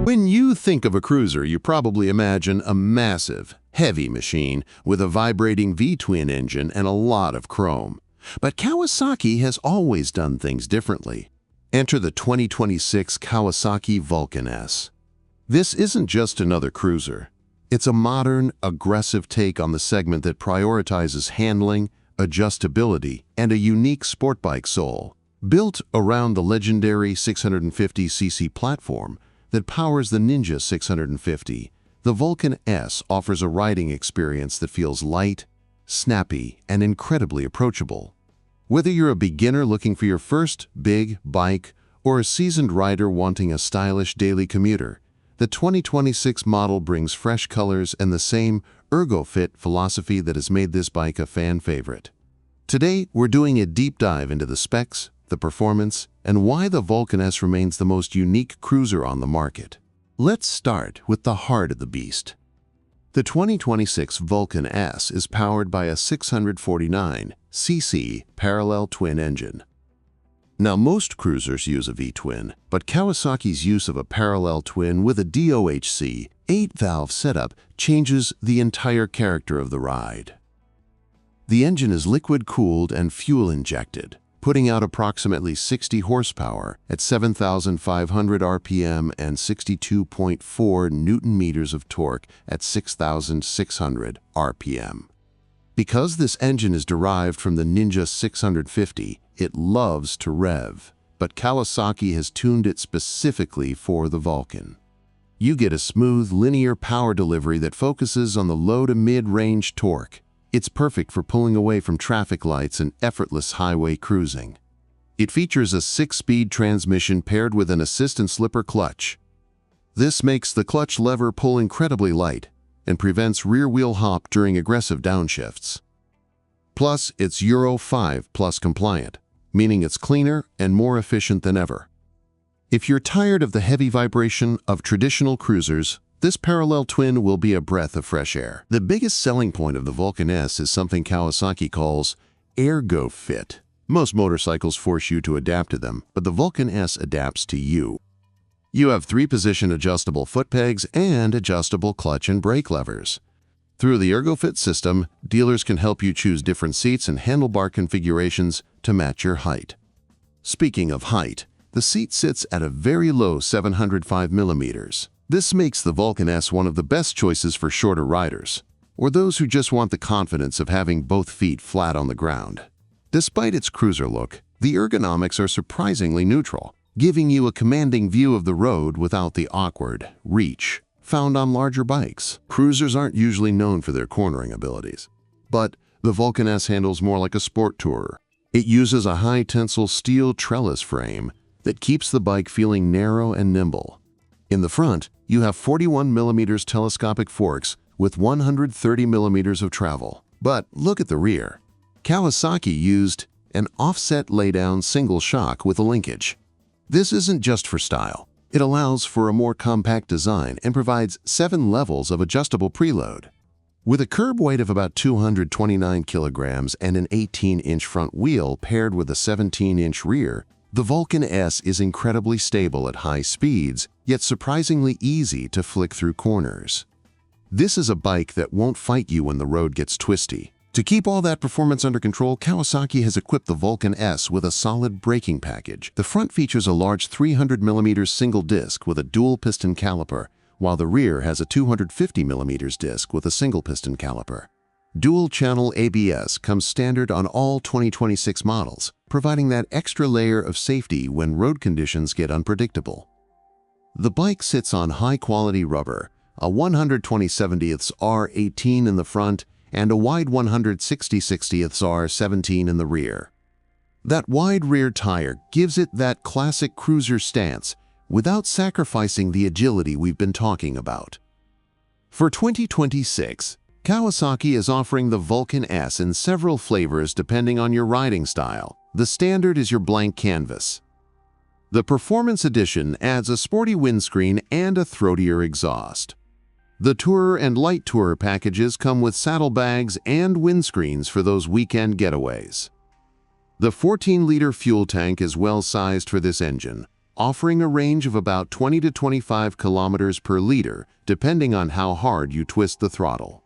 When you think of a cruiser, you probably imagine a massive, heavy machine with a vibrating V-twin engine and a lot of chrome. But Kawasaki has always done things differently. Enter the 2026 Kawasaki Vulcan S. This isn't just another cruiser. It's a modern, aggressive take on the segment that prioritizes handling, adjustability, and a unique sport bike soul. Built around the legendary 650cc platform that powers the Ninja 650, the Vulcan S offers a riding experience that feels light, snappy, and incredibly approachable. Whether you're a beginner looking for your first big bike or a seasoned rider wanting a stylish daily commuter, the 2026 model brings fresh colors and the same ergo-fit philosophy that has made this bike a fan favorite. Today, we're doing a deep dive into the specs, the performance, and why the Vulcan S remains the most unique cruiser on the market. Let's start with the heart of the beast. The 2026 Vulcan S is powered by a 649cc parallel twin engine. Now, most cruisers use a V-twin, but Kawasaki's use of a parallel twin with a DOHC 8-valve setup changes the entire character of the ride. The engine is liquid-cooled and fuel-injected, putting out approximately 60 horsepower at 7,500 RPM and 62.4 Newton-meters of torque at 6,600 RPM. Because this engine is derived from the Ninja 650, it loves to rev, but Kawasaki has tuned it specifically for the Vulcan. You get a smooth, linear power delivery that focuses on the low to mid-range torque. It's perfect for pulling away from traffic lights and effortless highway cruising. It features a 6-speed transmission paired with an assist and slipper clutch. This makes the clutch lever pull incredibly light and prevents rear-wheel hop during aggressive downshifts. Plus, it's Euro 5 Plus compliant, meaning it's cleaner and more efficient than ever. If you're tired of the heavy vibration of traditional cruisers, this parallel twin will be a breath of fresh air. The biggest selling point of the Vulcan S is something Kawasaki calls ergo-fit. Most motorcycles force you to adapt to them, but the Vulcan S adapts to you. You have 3-position adjustable foot pegs and adjustable clutch and brake levers. Through the ergo-fit system, dealers can help you choose different seats and handlebar configurations to match your height. Speaking of height, the seat sits at a very low 705 millimeters. This makes the Vulcan S one of the best choices for shorter riders, or those who just want the confidence of having both feet flat on the ground. Despite its cruiser look, the ergonomics are surprisingly neutral, giving you a commanding view of the road without the awkward reach found on larger bikes. Cruisers aren't usually known for their cornering abilities, but the Vulcan S handles more like a sport tourer. It uses a high-tensile steel trellis frame that keeps the bike feeling narrow and nimble. In the front, you have 41 millimeters telescopic forks with 130 millimeters of travel. But look at the rear. Kawasaki used an offset laydown single shock with a linkage. This isn't just for style. It allows for a more compact design and provides 7 levels of adjustable preload. With a curb weight of about 229 kilograms and an 18-inch front wheel paired with a 17-inch rear, the Vulcan S is incredibly stable at high speeds, yet surprisingly easy to flick through corners. This is a bike that won't fight you when the road gets twisty. To keep all that performance under control, Kawasaki has equipped the Vulcan S with a solid braking package. The front features a large 300mm single disc with a dual-piston caliper, while the rear has a 250mm disc with a single-piston caliper. Dual-channel ABS comes standard on all 2026 models, providing that extra layer of safety when road conditions get unpredictable. The bike sits on high-quality rubber, a 120/70ths R18 in the front, and a wide 160/60ths R17 in the rear. That wide rear tire gives it that classic cruiser stance without sacrificing the agility we've been talking about. For 2026, Kawasaki is offering the Vulcan S in several flavors depending on your riding style. The standard is your blank canvas. The Performance Edition adds a sporty windscreen and a throatier exhaust. The Tourer and Light Tourer packages come with saddlebags and windscreens for those weekend getaways. The 14-liter fuel tank is well-sized for this engine, offering a range of about 20 to 25 kilometers per liter, depending on how hard you twist the throttle.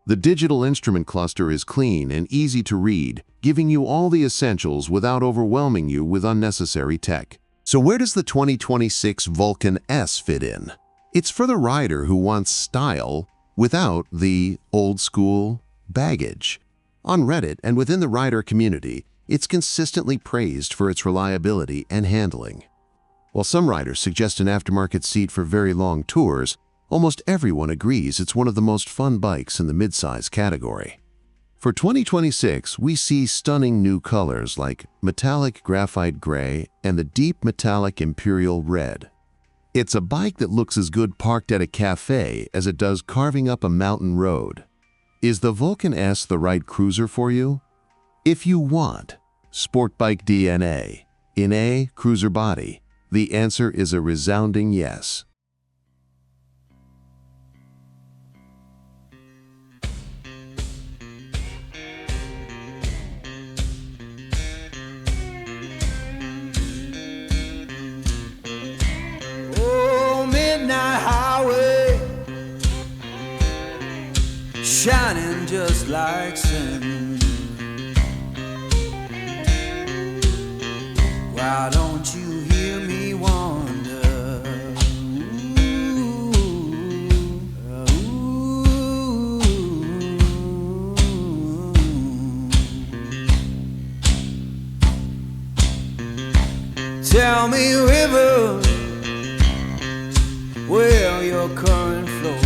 The digital instrument cluster is clean and easy to read, giving you all the essentials without overwhelming you with unnecessary tech. So where does the 2026 Vulcan S fit in? It's for the rider who wants style without the old-school baggage. On Reddit and within the rider community, it's consistently praised for its reliability and handling. While some riders suggest an aftermarket seat for very long tours, almost everyone agrees it's one of the most fun bikes in the midsize category. For 2026, we see stunning new colors like metallic graphite gray and the deep metallic imperial red. It's a bike that looks as good parked at a cafe as it does carving up a mountain road. Is the Vulcan S the right cruiser for you? If you want sport bike DNA in a cruiser body, the answer is a resounding yes. Shining just like sin. Why don't you hear me wonder? Ooh, ooh. Tell me, river, where your current flows.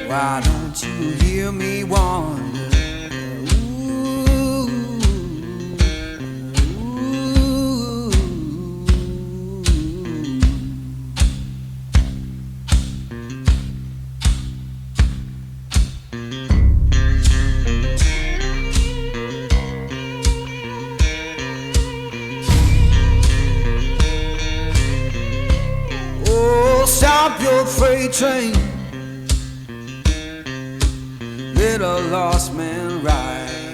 Why don't you hear me wonder? Ooh, ooh. Oh, stop your freight train, let a lost man ride.